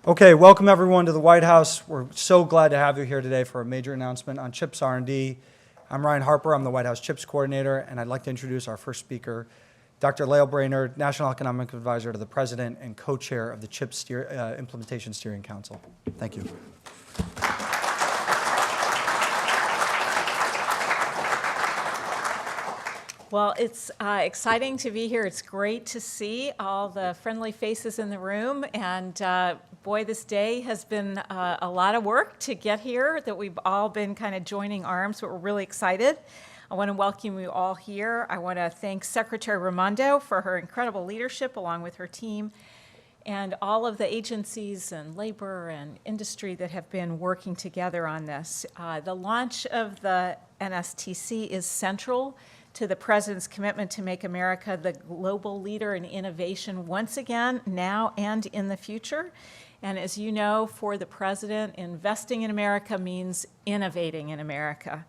Okay, welcome everyone to the White House. We're so glad to have you here today for a major announcement on CHIPS R&D. I'm Ryan Harper, I'm the White House CHIPS Coordinator, and I'd like to introduce our first speaker, Dr. Lael Brainerd, National Economic Advisor to the President and Co-Chair of the CHIPS Implementation Steering Council. Thank you. Well, it's exciting to be here. It's great to see all the friendly faces in the room. And boy, this day has been a lot of work to get here, that we've all been kind of joining arms, but we're really excited. I want to welcome you all here. I want to thank Secretary Raimondo for her incredible leadership along with her team, and all of the agencies and labor and industry that have been working together on this. The launch of the NSTC is central to the President's commitment to make America the global leader in innovation once again, now and in the future. And as you know, for the President, investing in America means innovating in America.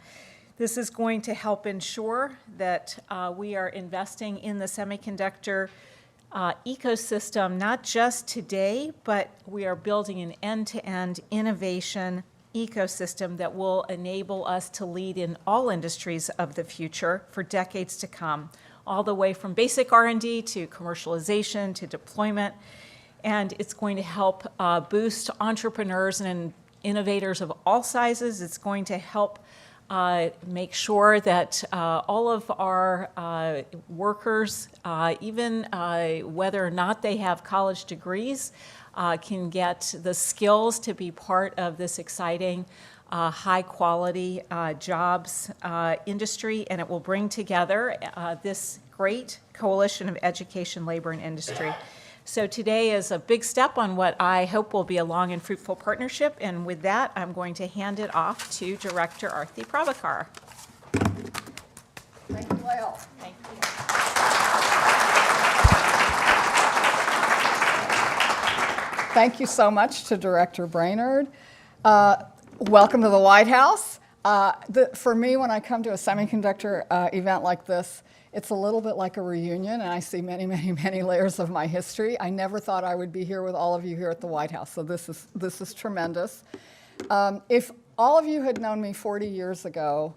This is going to help ensure that we are investing in the semiconductor ecosystem, not just today, but we are building an end-to-end innovation ecosystem that will enable us to lead in all industries of the future for decades to come, all the way from basic R&D to commercialization to deployment. And it's going to help boost entrepreneurs and innovators of all sizes. It's going to help make sure that all of our workers, even whether or not they have college degrees, can get the skills to be part of this exciting, high-quality jobs industry, and it will bring together this great coalition of education, labor, and industry. So today is a big step on what I hope will be a long and fruitful partnership, and with that, I'm going to hand it off to Director Arthi Prabhakar. Thank you, Lael. Thank you. Thank you so much to Director Brainerd. Welcome to the White House. For me, when I come to a semiconductor event like this, it's a little bit like a reunion, and I see many, many, many layers of my history. I never thought I would be here with all of you here at the White House, so this is tremendous. If all of you had known me 40 years ago,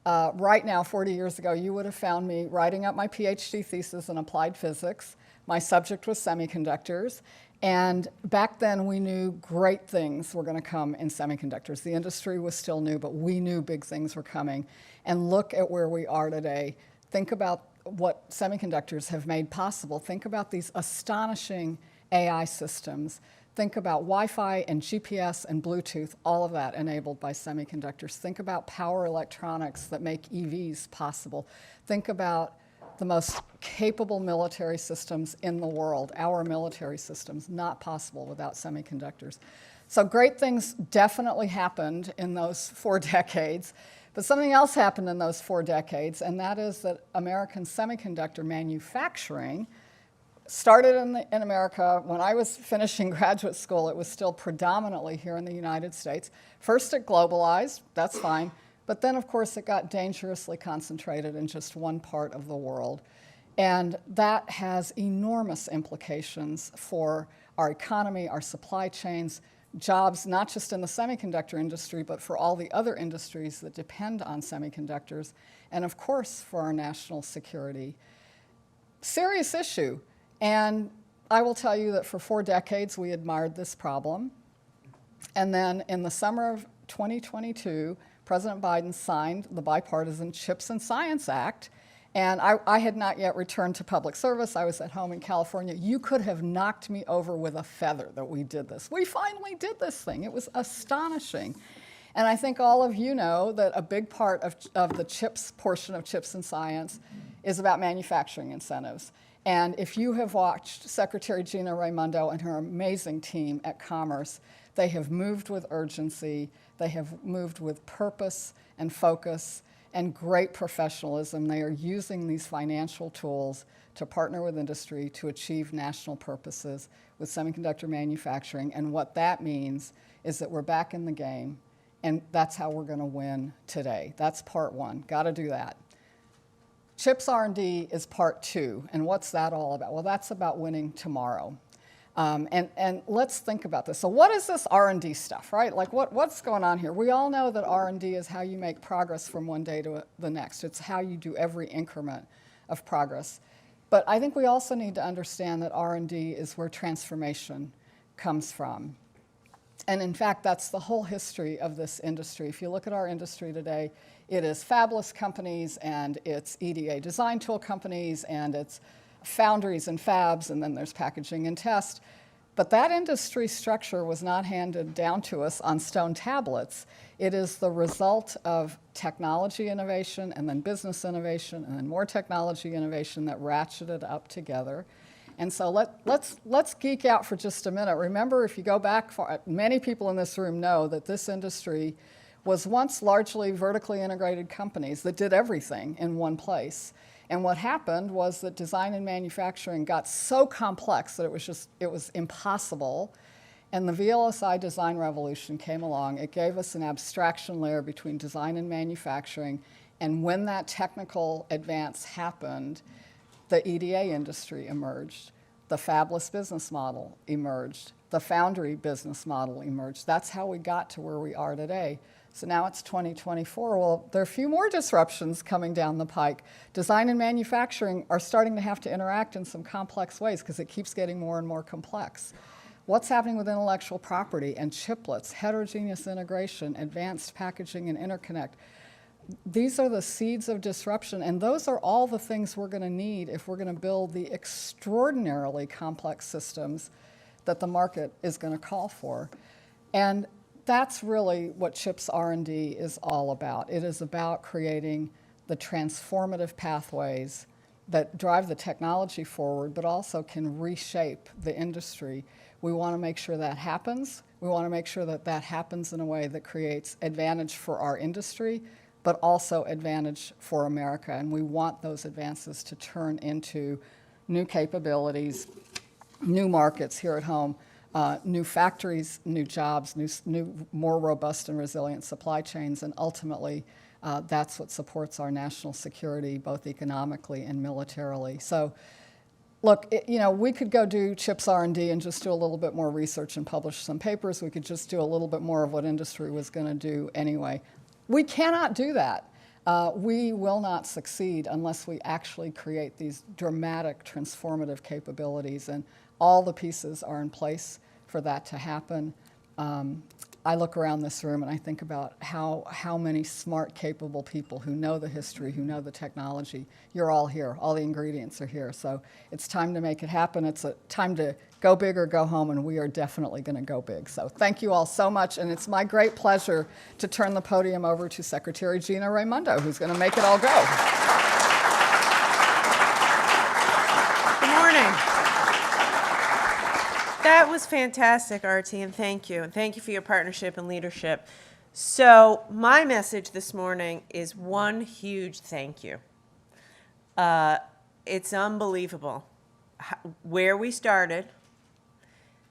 right now, 40 years ago, you would have found me writing up my PhD thesis in applied physics. My subject was semiconductors. And back then, we knew great things were going to come in semiconductors. The industry was still new, but we knew big things were coming. And look at where we are today. Think about what semiconductors have made possible. Think about these astonishing AI systems. Think about Wi-Fi and GPS and Bluetooth, all of that enabled by semiconductors. Think about power electronics that make EVs possible. Think about the most capable military systems in the world, our military systems, not possible without semiconductors. So great things definitely happened in those 4 decades, but something else happened in those 4 decades, and that is that American semiconductor manufacturing started in America. When I was finishing graduate school, it was still predominantly here in the United States. First it globalized, that's fine. But then, of course, it got dangerously concentrated in just one part of the world. And that has enormous implications for our economy, our supply chains, jobs, not just in the semiconductor industry, but for all the other industries that depend on semiconductors, and of course, for our national security. Serious issue. And I will tell you that for 4 decades, we admired this problem. And then in the summer of 2022, President Biden signed the bipartisan CHIPS and Science Act, and I had not yet returned to public service. I was at home in California. You could have knocked me over with a feather that we did this. We finally did this thing. It was astonishing. And I think all of you know that a big part of the CHIPS portion of CHIPS and Science is about manufacturing incentives. And if you have watched Secretary Gina Raimondo and her amazing team at Commerce, they have moved with urgency. They have moved with purpose and focus and great professionalism. They are using these financial tools to partner with industry to achieve national purposes with semiconductor manufacturing. And what that means is that we're back in the game, and that's how we're going to win today. That's part 1. Got to do that. CHIPS R&D is part 2. And what's that all about? Well, that's about winning tomorrow. And let's think about this. So what is this R&D stuff, right? Like what's going on here? We all know that R&D is how you make progress from one day to the next. It's how you do every increment of progress. But I think we also need to understand that R&D is where transformation comes from. And in fact, that's the whole history of this industry. If you look at our industry today, it is fabless companies, and it's EDA design tool companies, and it's foundries and fabs, and then there's packaging and test. But that industry structure was not handed down to us on stone tablets. It is the result of technology innovation, and then business innovation, and then more technology innovation that ratcheted up together. And so let's geek out for just a minute. Remember, if you go back far, many people in this room know that this industry was once largely vertically integrated companies that did everything in one place. And what happened was that design and manufacturing got so complex that it was impossible. And the VLSI design revolution came along. It gave us an abstraction layer between design and manufacturing. And when that technical advance happened, the EDA industry emerged, the fabless business model emerged, the foundry business model emerged. That's how we got to where we are today. So now it's 2024. Well, there are a few more disruptions coming down the pike. Design and manufacturing are starting to have to interact in some complex ways because it keeps getting more and more complex. What's happening with intellectual property and chiplets, heterogeneous integration, advanced packaging and interconnect? These are the seeds of disruption, and those are all the things we're going to need if we're going to build the extraordinarily complex systems that the market is going to call for. And that's really what CHIPS R&D is all about. It is about creating the transformative pathways that drive the technology forward, but also can reshape the industry. We want to make sure that happens. We want to make sure that that happens in a way that creates advantage for our industry, but also advantage for America. And we want those advances to turn into new capabilities, new markets here at home, new factories, new jobs, new more robust and resilient supply chains, and ultimately that's what supports our national security, both economically and militarily. So look, we could go do CHIPS R&D and just do a little bit more research and publish some papers. We could just do a little bit more of what industry was going to do anyway. We cannot do that. We will not succeed unless we actually create these dramatic transformative capabilities, and all the pieces are in place for that to happen. I look around this room and I think about how many smart, capable people who know the history, who know the technology. You're all here. All the ingredients are here. So it's time to make it happen. It's a time to go big or go home, and we are definitely going to go big. So thank you all so much, and it's my great pleasure to turn the podium over to Secretary Gina Raimondo, who's going to make it all go. Good morning. That was fantastic, Artie, and thank you. And thank you for your partnership and leadership. So my message this morning is one huge thank you. It's unbelievable where we started.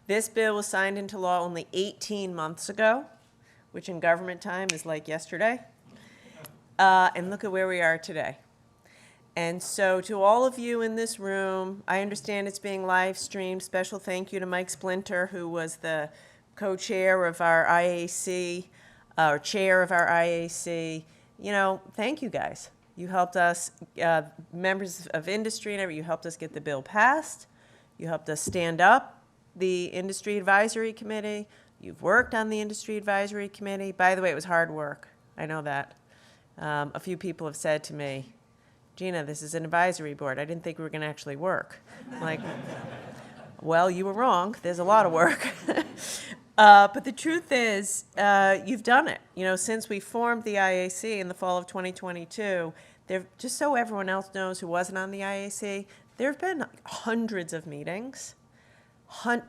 This bill was signed into law only 18 months ago, which in government time is like yesterday. And look at where we are today. And so to all of you in this room, I understand it's being live streamed. Special thank you to Mike Splinter, who was the co-chair of our IAC, or chair of our IAC. Thank you guys. You helped us, members of industry and everything, you helped us get the bill passed. You helped us stand up the Industry Advisory Committee. You've worked on the Industry Advisory Committee. By the way, it was hard work. I know that. A few people have said to me, Gina, this is an advisory board. I didn't think we were going to actually work. I'm like, well, you were wrong. There's a lot of work. But the truth is, you've done it. Since we formed the IAC in the fall of 2022, just so everyone else knows who wasn't on the IAC, there have been hundreds of meetings,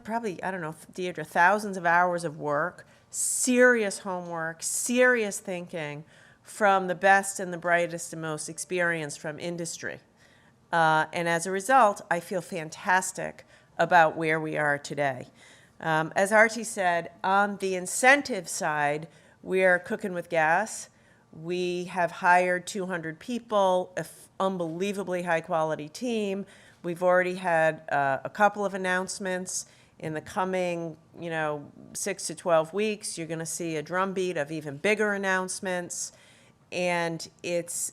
probably, I don't know, Deidre, thousands of hours of work, serious homework, serious thinking from the best and the brightest and most experienced from industry. And as a result, I feel fantastic about where we are today. As Artie said, on the incentive side, we're cooking with gas. We have hired 200 people, an unbelievably high-quality team. We've already had a couple of announcements In the coming, 6 to 12 weeks, you're going to see a drumbeat of even bigger announcements, and it's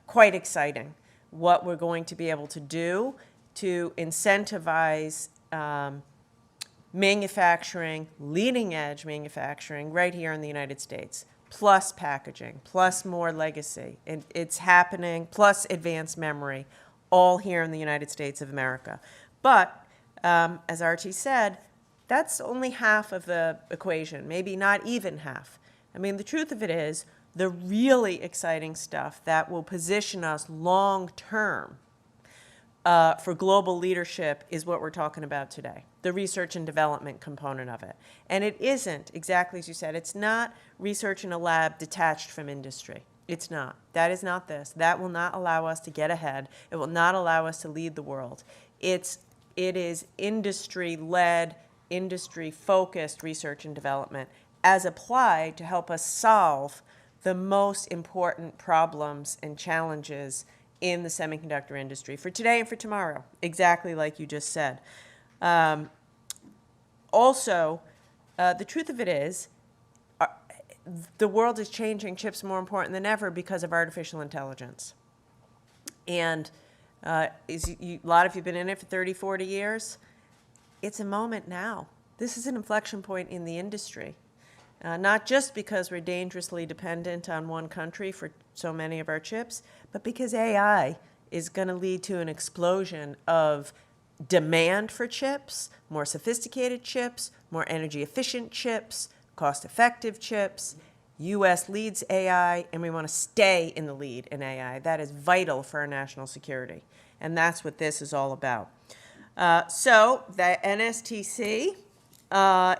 quite exciting what we're going to be able to do to incentivize manufacturing, leading edge manufacturing right here in the United States, plus packaging, plus more legacy. And it's happening, plus advanced memory, all here in the United States of America. But as Archie said, that's only half of the equation, maybe not even half. I mean, the truth of it is, the really exciting stuff that will position us long term for global leadership is what we're talking about today, the research and development component of it. And it isn't, exactly as you said, it's not research in a lab detached from industry. It's not. That is not this. That will not allow us to get ahead. It will not allow us to lead the world. It is industry-led, industry-focused research and development as applied to help us solve the most important problems and challenges in the semiconductor industry for today and for tomorrow, exactly like you just said. Also, the truth of it is, the world is changing. Chips more important than ever because of artificial intelligence. And a lot of you have been in it for 30, 40 years. It's a moment now. This is an inflection point in the industry. Not just because we're dangerously dependent on one country for so many of our chips, but because AI is going to lead to an explosion of demand for chips, more sophisticated chips, more energy efficient chips, cost-effective chips. U.S. leads AI, and we want to stay in the lead in AI. That is vital for our national security, and that's what this is all about. So the NSTC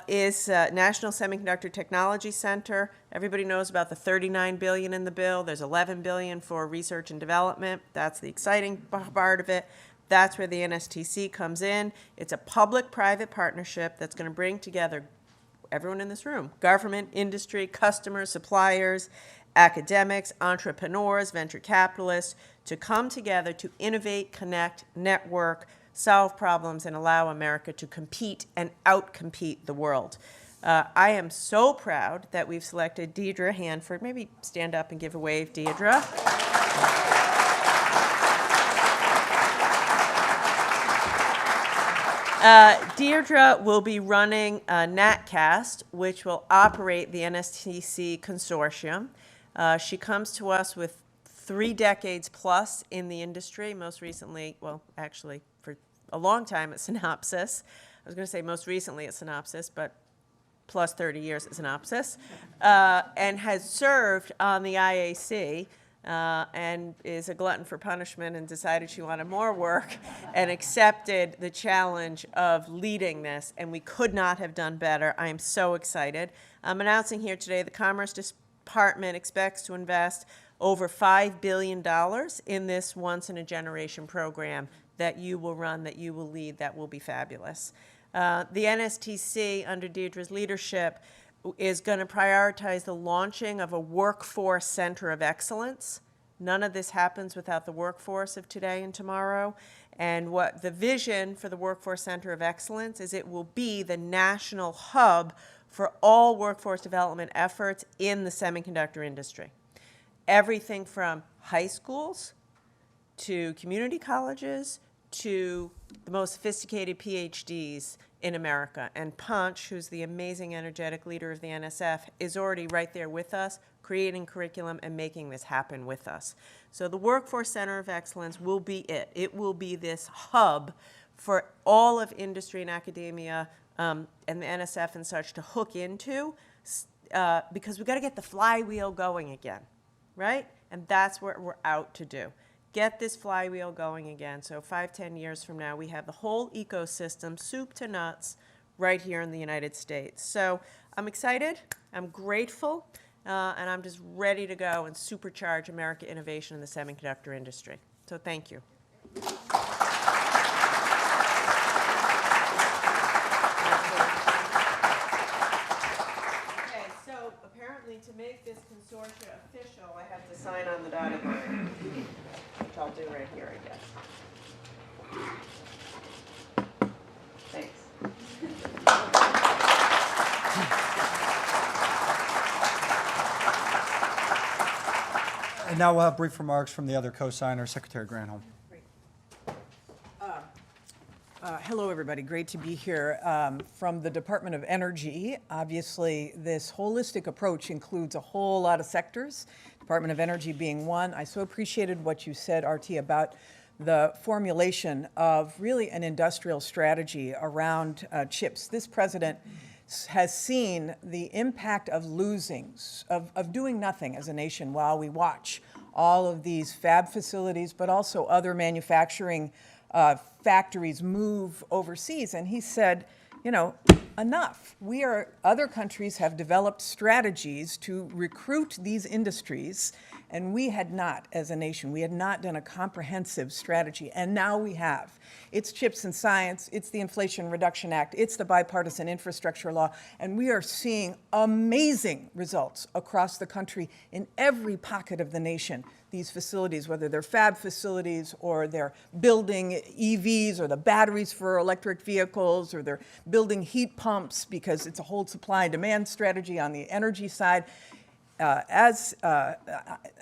is National Semiconductor Technology Center. Everybody knows about the $39 billion in the bill. There's $11 billion for research and development. That's the exciting part of it. That's where the NSTC comes in. It's a public-private partnership that's going to bring together everyone in this room: government, industry, customers, suppliers, academics, entrepreneurs, venture capitalists, to come together to innovate, connect, network, solve problems, and allow America to compete and outcompete the world. I am so proud that we've selected Deidre Hanford. Maybe stand up and give a wave, Deidre. Deidre will be running NatCast, which will operate the NSTC consortium. She comes to us with 3 decades plus in the industry, most recently, well, actually, for a long time at Synopsys. I was going to say most recently at Synopsys, but plus 30 years at Synopsys, and has served on the IAC, and is a glutton for punishment and decided she wanted more work and accepted the challenge of leading this, and we could not have done better. I am so excited. I'm announcing here today the Commerce Department expects to invest over $5 billion in this once-in-a-generation program that you will run, that you will lead, that will be fabulous. The NSTC, under Deidre's leadership, is going to prioritize the launching of a workforce center of excellence. None of this happens without the workforce of today and tomorrow. And what the vision for the Workforce Center of Excellence is, it will be the national hub for all workforce development efforts in the semiconductor industry. Everything from high schools to community colleges to the most sophisticated PhDs in America. And Punch, who's the amazing, energetic leader of the NSF, is already right there with us, creating curriculum and making this happen with us. So the Workforce Center of Excellence will be it. It will be this hub for all of industry and academia and the NSF and such to hook into, because we've got to get the flywheel going again, right? And that's what we're out to do. Get this flywheel going again. So 5, 10 years from now, we have the whole ecosystem, soup to nuts, right here in the United States. So I'm excited, I'm grateful, and I'm just ready to go and supercharge American innovation in the semiconductor industry. So thank you. Okay, so apparently to make this consortia official, I have to sign on the dotted line, which I'll do right here, I guess. Thanks. And now we'll have brief remarks from the other co-signer, Secretary Granholm. Hello, everybody. Great to be here. From the Department of Energy, obviously, this holistic approach includes a whole lot of sectors, Department of Energy being one. I so appreciated what you said, RT, about the formulation of really an industrial strategy around chips. This president has seen the impact of losings, of doing nothing as a nation while we watch all of these fab facilities, but also other manufacturing factories move overseas. And he said, you know, enough. Other countries have developed strategies to recruit these industries, and we had not, as a nation, we had not done a comprehensive strategy, and now we have. It's Chips and Science, it's the Inflation Reduction Act, it's the bipartisan infrastructure law, and we are seeing amazing results across the country in every pocket of the nation. These facilities, whether they're fab facilities or they're building EVs or the batteries for electric vehicles, or they're building heat pumps because it's a whole supply and demand strategy on the energy side.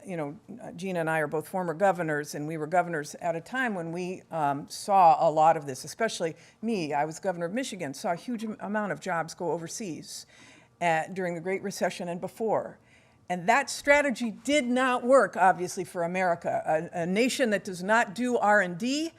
You know, Gina and I are both former governors, and we were governors at a time when we saw a lot of this, especially me. I was governor of Michigan, saw a huge amount of jobs go overseas during the Great Recession and before. And that strategy did not work, obviously, for America. A nation that does not do R&D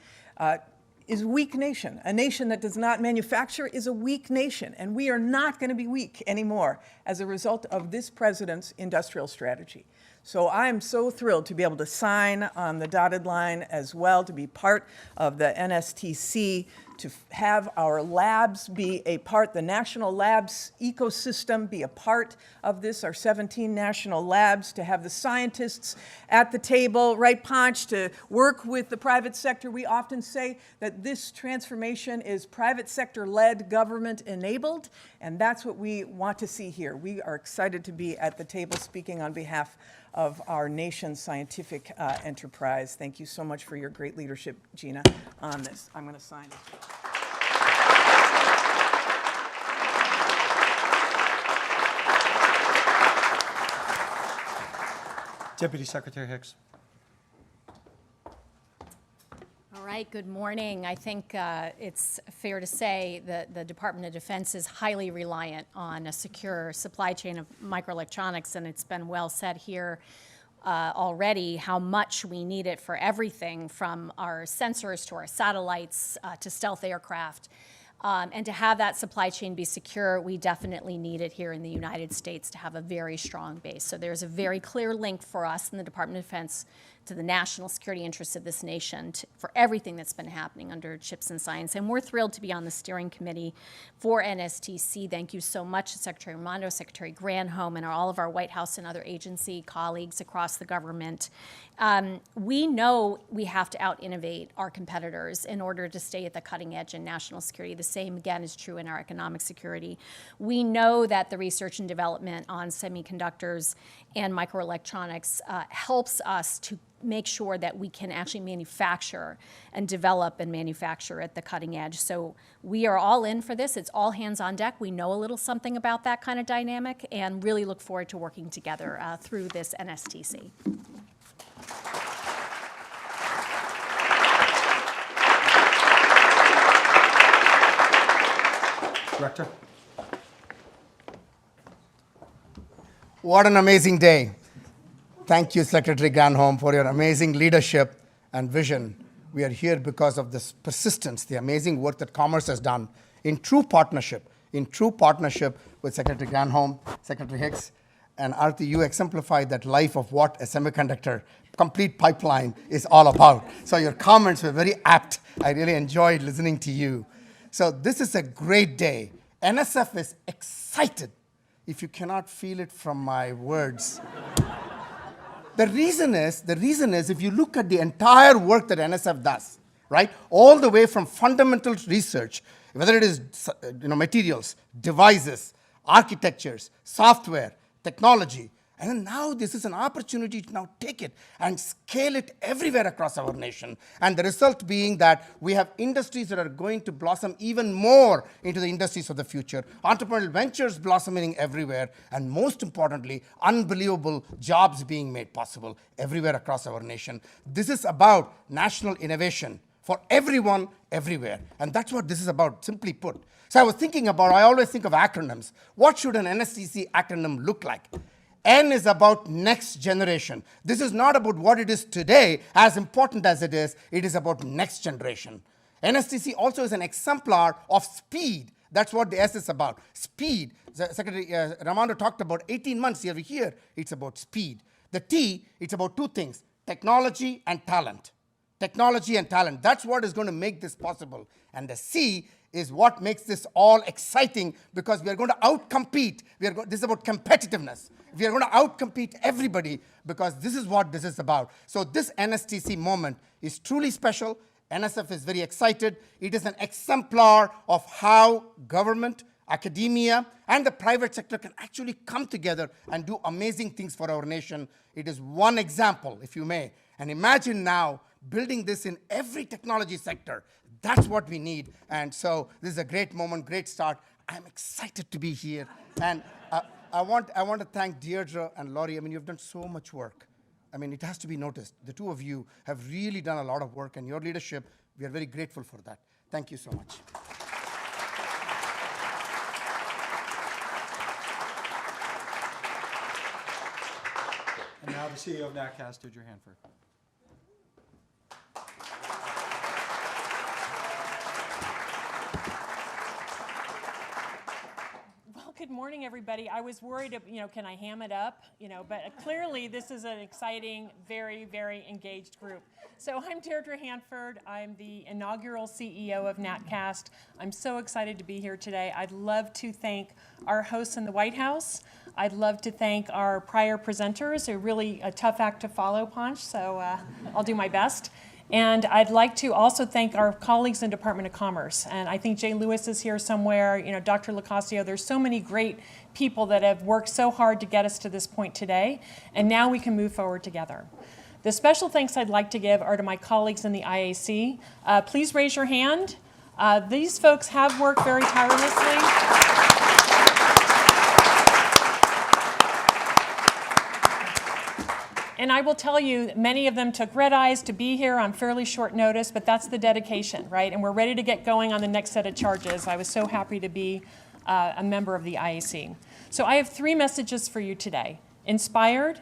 is a weak nation. A nation that does not manufacture is a weak nation. And we are not going to be weak anymore as a result of this president's industrial strategy. So I'm so thrilled to be able to sign on the dotted line as well, to be part of the NSTC, to have our labs be a part, the national labs ecosystem be a part of this, our 17 national labs, to have the scientists at the table, right, Ponch, to work with the private sector. We often say that this transformation is private sector-led, government-enabled, and that's what we want to see here. We are excited to be at the table speaking on behalf of our nation's scientific enterprise. Thank you so much for your great leadership, Gina, on this. I'm going to sign it. Deputy Secretary Hicks. All right, good morning. I think it's fair to say that the Department of Defense is highly reliant on a secure supply chain of microelectronics, and it's been well said here already how much we need it for everything from our sensors to our satellites to stealth aircraft. And to have that supply chain be secure, we definitely need it here in the United States to have a very strong base. So there's a very clear link for us in the Department of Defense to the national security interests of this nation for everything that's been happening under Chips and Science. And we're thrilled to be on the steering committee for NSTC. Thank you so much to Secretary Raimondo, Secretary Granholm, and all of our White House and other agency colleagues across the government. We know we have to out-innovate our competitors in order to stay at the cutting edge in national security. The same, again, is true in our economic security. We know that the research and development on semiconductors and microelectronics helps us to make sure that we can actually manufacture and develop and manufacture at the cutting edge. So we are all in for this. It's all hands on deck. We know a little something about that kind of dynamic and really look forward to working together through this NSTC. Director. What an amazing day. Thank you, Secretary Granholm, for your amazing leadership and vision. We are here because of this persistence, the amazing work that Commerce has done in true partnership with Secretary Granholm, Secretary Hicks, and Arti, you exemplify that life of what a semiconductor complete pipeline is all about. So your comments were very apt. I really enjoyed listening to you. So this is a great day. NSF is excited. If you cannot feel it from my words. The reason is if you look at the entire work that NSF does, right? All the way from fundamental research, whether it is materials, devices, architectures, software, technology, And then now this is an opportunity to now take it and scale it everywhere across our nation. And the result being that we have industries that are going to blossom even more into the industries of the future. Entrepreneurial ventures blossoming everywhere. And most importantly, unbelievable jobs being made possible everywhere across our nation. This is about national innovation for everyone, everywhere. And that's what this is about, simply put. So I was thinking about, I always think of acronyms. What should an NSTC acronym look like? N is about next generation. This is not about what it is today, as important as it is about next generation. NSTC also is an exemplar of speed. That's what the S is about, speed. Secretary Ramondo talked about 18 months over here. It's about speed. The T, it's about two things, technology and talent. Technology and talent, that's what is going to make this possible. And the C is what makes this all exciting, because we are going to outcompete. This is about competitiveness. We are going to outcompete everybody, because this is what this is about. So this NSTC moment is truly special. NSF is very excited. It is an exemplar of how government, academia, and the private sector can actually come together and do amazing things for our nation. It is one example, if you may. And imagine now building this in every technology sector. That's what we need. And so this is a great moment, great start. I'm excited to be here. And I want to thank Deirdre and Laurie. I mean, you've done so much work. I mean, it has to be noticed. The two of you have really done a lot of work, and your leadership, we are very grateful for that. Thank you so much. And now the CEO of NatCast, Deirdre Hanford. Good morning, everybody. I was worried, can I ham it up? But clearly this is an exciting, very, very engaged group. So I'm Deirdre Hanford. I'm the inaugural CEO of NatCast. I'm so excited to be here today. I'd love to thank our hosts in the White House. I'd love to thank our prior presenters. They're really a tough act to follow, Panch, so I'll do my best. And I'd like to also thank our colleagues in the Department of Commerce. And I think Jay Lewis is here somewhere, Dr. Locascio. There's so many great people that have worked so hard to get us to this point today. And now we can move forward together. The special thanks I'd like to give are to my colleagues in the IAC. Please raise your hand. These folks have worked very tirelessly. And I will tell you, many of them took red eyes to be here on fairly short notice, but that's the dedication, right? And we're ready to get going on the next set of charges. I was so happy to be a member of the IAC. So I have 3 messages for you today: inspired,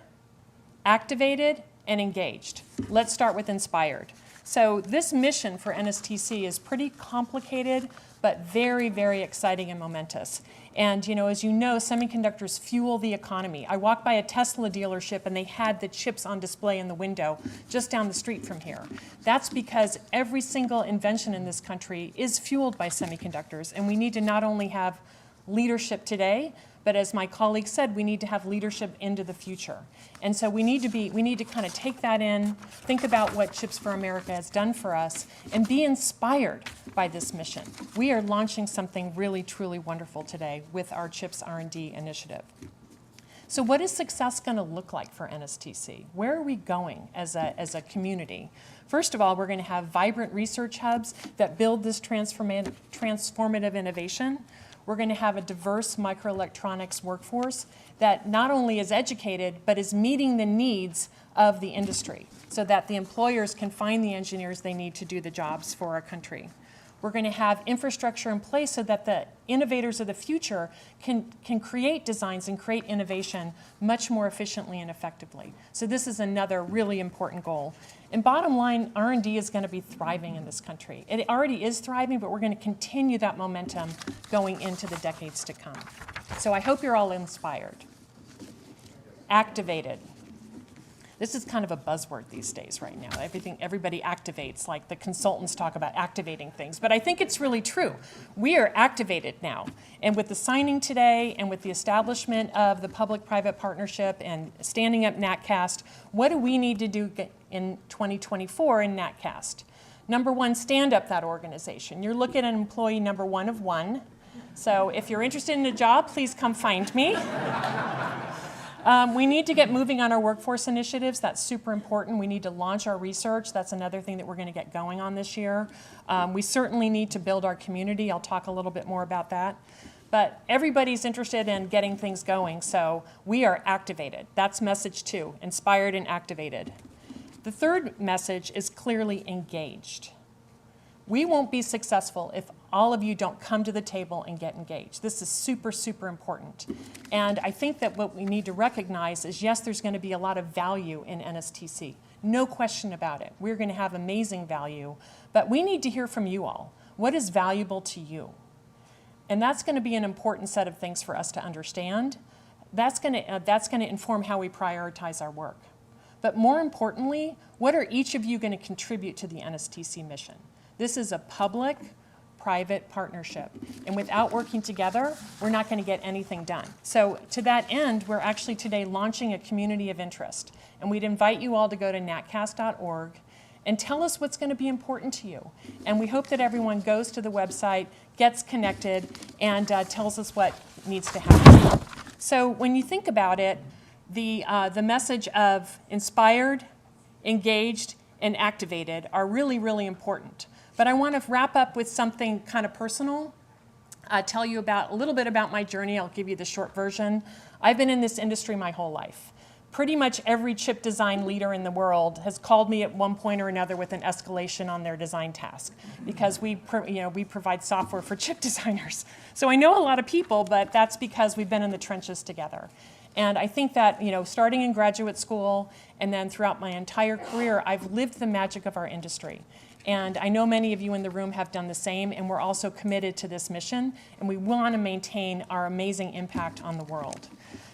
activated, and engaged. Let's start with inspired. So this mission for NSTC is pretty complicated, but very, very exciting and momentous. And as you know, semiconductors fuel the economy. I walked by a Tesla dealership and they had the chips on display in the window just down the street from here. That's because every single invention in this country is fueled by semiconductors, and we need to not only have leadership today, but as my colleague said, we need to have leadership into the future. And so we need to kind of take that in, think about what Chips for America has done for us, and be inspired by this mission. We are launching something really, truly wonderful today with our Chips R&D initiative. So what is success going to look like for NSTC? Where are we going as a community? First of all, we're going to have vibrant research hubs that build this transformative innovation. We're going to have a diverse microelectronics workforce that not only is educated, but is meeting the needs of the industry so that the employers can find the engineers they need to do the jobs for our country. We're going to have infrastructure in place so that the innovators of the future can create designs and create innovation much more efficiently and effectively. So this is another really important goal. And bottom line, R&D is going to be thriving in this country. It already is thriving, but we're going to continue that momentum going into the decades to come. So I hope you're all inspired. Activated. This is kind of a buzzword these days right now. Everybody activates, like the consultants talk about activating things. But I think it's really true. We are activated now. And with the signing today and with the establishment of the public-private partnership and standing up NatCast, what do we need to do in 2024 in NatCast? Number one, stand up that organization. You're looking at employee number 1 of 1. So if you're interested in a job, please come find me. We need to get moving on our workforce initiatives. That's super important. We need to launch our research. That's another thing that we're going to get going on this year. We certainly need to build our community. I'll talk a little bit more about that. But everybody's interested in getting things going, so we are activated. That's message 2, inspired and activated. The third message is clearly engaged. We won't be successful if all of you don't come to the table and get engaged. This is super, super important. And I think that what we need to recognize is, yes, there's going to be a lot of value in NSTC. No question about it. We're going to have amazing value, but we need to hear from you all. What is valuable to you? And that's going to be an important set of things for us to understand. That's going to inform how we prioritize our work. But more importantly, what are each of you going to contribute to the NSTC mission? This is a public-private partnership. And without working together, we're not going to get anything done. So to that end, we're actually today launching a community of interest. And we'd invite you all to go to natcast.org and tell us what's going to be important to you. And we hope that everyone goes to the website, gets connected, and tells us what needs to happen. So when you think about it, the message of inspired, engaged, and activated are really, really important. But I want to wrap up with something kind of personal, tell you about a little bit about my journey. I'll give you the short version. I've been in this industry my whole life. Pretty much every chip design leader in the world has called me at one point or another with an escalation on their design task, because we provide software for chip designers. So I know a lot of people, but that's because we've been in the trenches together. And I think that, starting in graduate school and then throughout my entire career, I've lived the magic of our industry. And I know many of you in the room have done the same, and we're also committed to this mission, and we want to maintain our amazing impact on the world.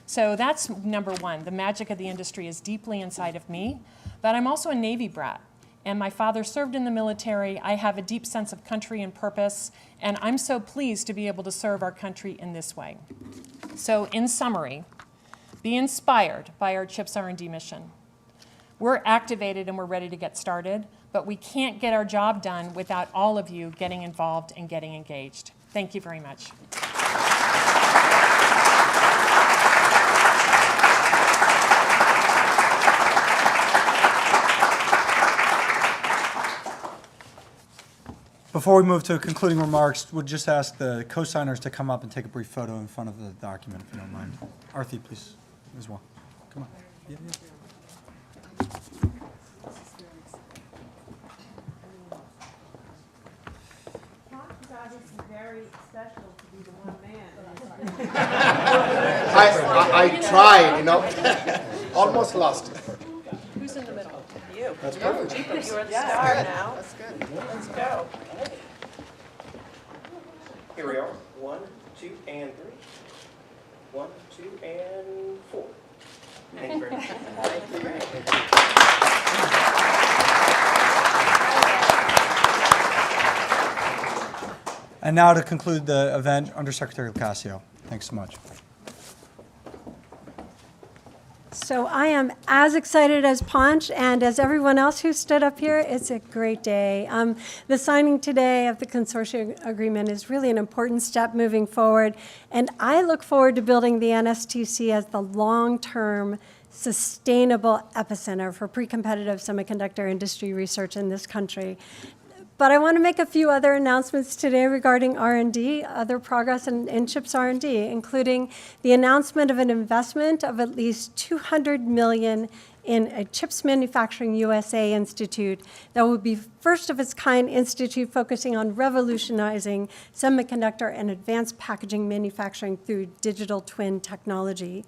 So that's number one. The magic of the industry is deeply inside of me, but I'm also a Navy brat. And my father served in the military. I have a deep sense of country and purpose, and I'm so pleased to be able to serve our country in this way. So in summary, be inspired by our CHIPS R&D mission. We're activated and we're ready to get started, but we can't get our job done without all of you getting involved and getting engaged. Thank you very much. Before we move to concluding remarks, we'll just ask the co-signers to come up and take a brief photo in front of the document, if you don't mind. Arthi, please, as well. Come on. Yeah, yeah. Very special to be the one man. I tried, almost lost. Who's in the middle? You. That's perfect. You're the star now. That's good. Let's go. Here we are. 1, 2, and 3. 1, 2, and 4. Thank you very much. And now to conclude the event, Undersecretary Ocasio. Thanks so much. So I am as excited as Ponch and as everyone else who stood up here. It's a great day. The signing today of the consortium agreement is really an important step moving forward, and I look forward to building the NSTC as the long-term sustainable epicenter for pre-competitive semiconductor industry research in this country. But I want to make a few other announcements today regarding R&D, other progress in CHIPS R&D, including the announcement of an investment of at least $200 million in a CHIPS Manufacturing USA Institute that will be first of its kind institute focusing on revolutionizing semiconductor and advanced packaging manufacturing through digital twin technology.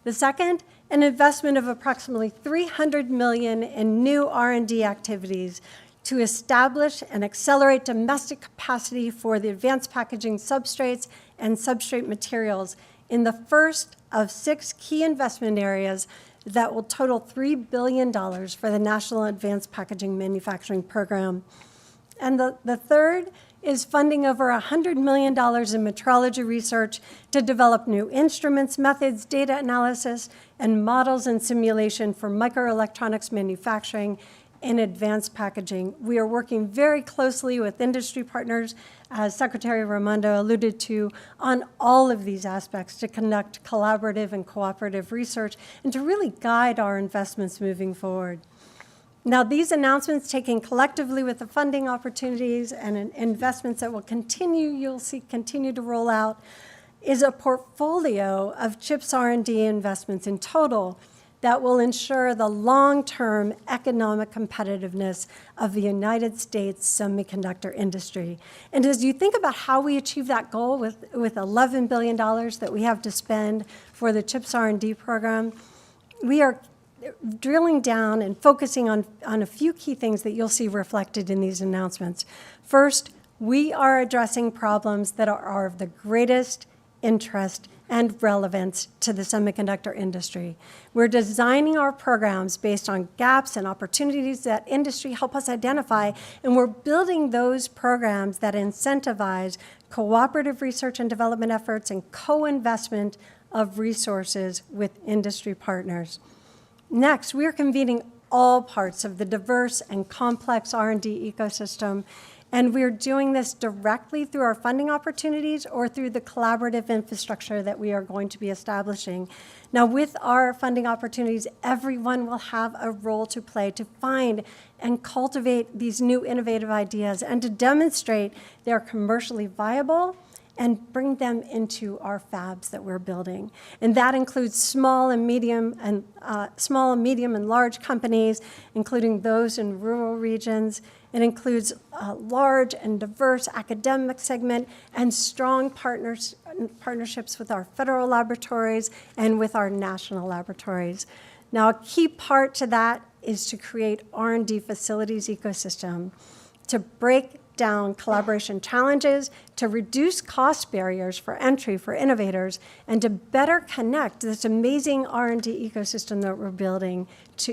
The second, an investment of approximately $300 million in new R&D activities to establish and accelerate domestic capacity for the advanced packaging substrates and substrate materials in the first of 6 key investment areas that will total $3 billion for the National Advanced Packaging Manufacturing Program. And the third is funding over $100 million in metrology research to develop new instruments, methods, data analysis, and models and simulation for microelectronics manufacturing in advanced packaging. We are working very closely with industry partners, as Secretary Raimondo alluded to, on all of these aspects to conduct collaborative and cooperative research and to really guide our investments moving forward. Now, these announcements taken collectively with the funding opportunities and investments that will continue, you'll see continue to roll out, is a portfolio of CHIPS R&D investments in total that will ensure the long-term economic competitiveness of the United States semiconductor industry. And as you think about how we achieve that goal with $11 billion that we have to spend for the CHIPS R&D program, we are drilling down and focusing on a few key things that you'll see reflected in these announcements. First, we are addressing problems that are of the greatest interest and relevance to the semiconductor industry. We're designing our programs based on gaps and opportunities that industry help us identify, and we're building those programs that incentivize cooperative research and development efforts and co-investment of resources with industry partners. Next, we are convening all parts of the diverse and complex R&D ecosystem, and we're doing this directly through our funding opportunities or through the collaborative infrastructure that we are going to be establishing. Now, with our funding opportunities, everyone will have a role to play to find and cultivate these new innovative ideas and to demonstrate they're commercially viable and bring them into our fabs that we're building. And that includes small and medium and large companies, including those in rural regions. It includes a large and diverse academic segment and strong partnerships with our federal laboratories and with our national laboratories. Now, a key part to that is to create R&D facilities ecosystem, to break down collaboration challenges, to reduce cost barriers for entry for innovators, and to better connect this amazing R&D ecosystem that we're building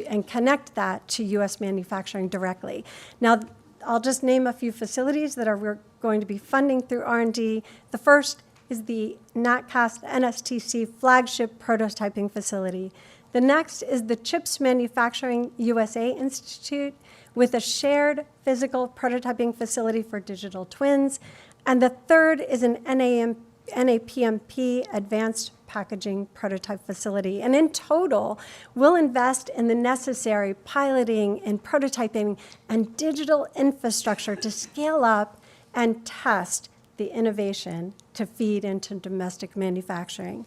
and connect that to U.S. manufacturing directly. Now, I'll just name a few facilities that we're going to be funding through R&D. The first is the NatCast NSTC flagship prototyping facility. The next is the CHIPS Manufacturing USA Institute, with a shared physical prototyping facility for digital twins. And the third is an NAPMP advanced packaging prototype facility. And in total, we'll invest in the necessary piloting and prototyping and digital infrastructure to scale up and test the innovation to feed into domestic manufacturing.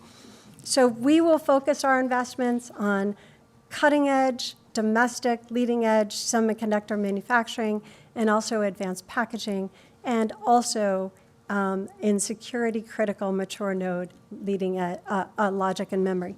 So we will focus our investments on cutting edge, domestic leading edge semiconductor manufacturing, and also advanced packaging, and also in security critical mature node leading logic and memory.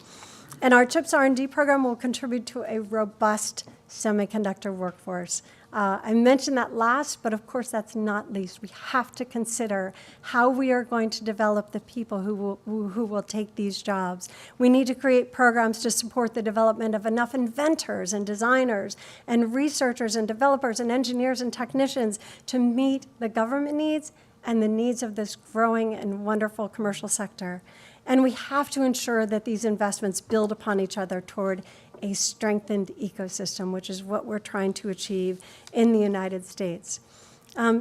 And our CHIPS R&D program will contribute to a robust semiconductor workforce. I mentioned that last, but of course that's not least. We have to consider how we are going to develop the people who will take these jobs. We need to create programs to support the development of enough inventors and designers and researchers and developers and engineers and technicians to meet the government needs and the needs of this growing and wonderful commercial sector. And we have to ensure that these investments build upon each other toward a strengthened ecosystem, which is what we're trying to achieve in the United States.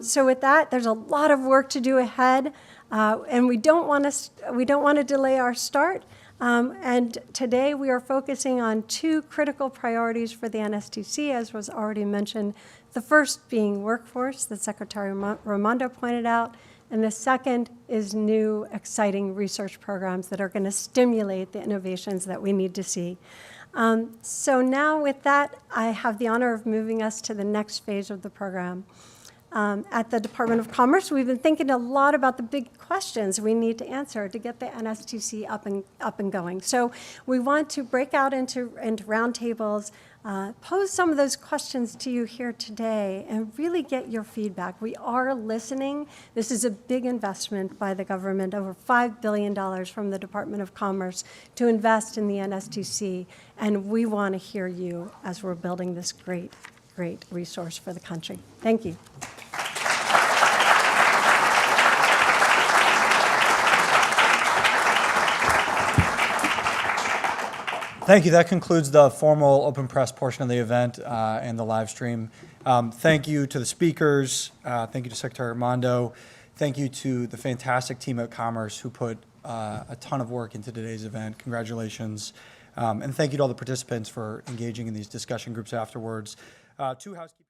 So with that, there's a lot of work to do ahead, and we don't want to delay our start. And today we are focusing on two critical priorities for the NSTC, as was already mentioned. The first being workforce, that Secretary Raimondo pointed out, and the second is new, exciting research programs that are going to stimulate the innovations that we need to see. So now with that, I have the honor of moving us to the next phase of the program. At the Department of Commerce, we've been thinking a lot about the big questions we need to answer to get the NSTC up and going. So we want to break out into roundtables, pose some of those questions to you here today, and really get your feedback. We are listening. This is a big investment by the government, over $5 billion from the Department of Commerce to invest in the NSTC, and we want to hear you as we're building this great resource for the country. Thank you. Thank you. That concludes the formal open press portion of the event and the live stream. Thank you to the speakers. Thank you to Secretary Armando. Thank you to the fantastic team at Commerce who put a ton of work into today's event. Congratulations. And thank you to all the participants for engaging in these discussion groups afterwards. Two housekeeping